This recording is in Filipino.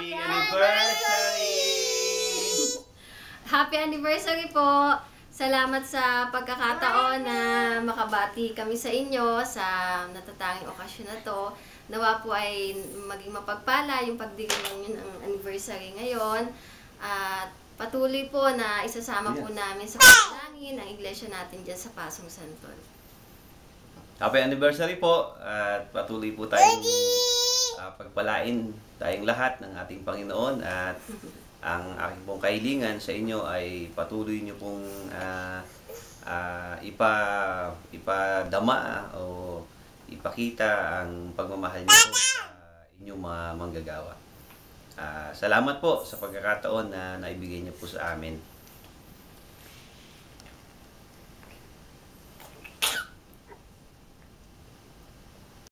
Happy anniversary! Happy anniversary po! Salamat sa pagkakataon na makabati kami sa inyo sa natatanging okasyon na to. Nawa po ay maging mapagpala yung pagdigil ninyo ng anniversary ngayon. At patuloy po na isasama po namin sa panalangin ang iglesia natin dyan sa Pasong Santol. Happy anniversary po at patuloy po tayong pagpalain tayong lahat ng ating Panginoon at ang aking pong kahilingan sa inyo ay patuloy nyo pong ipadama o ipakita ang pagmamahal nyo po sa inyong mga manggagawa. Salamat po sa pagkakataon na naibigay nyo po sa amin.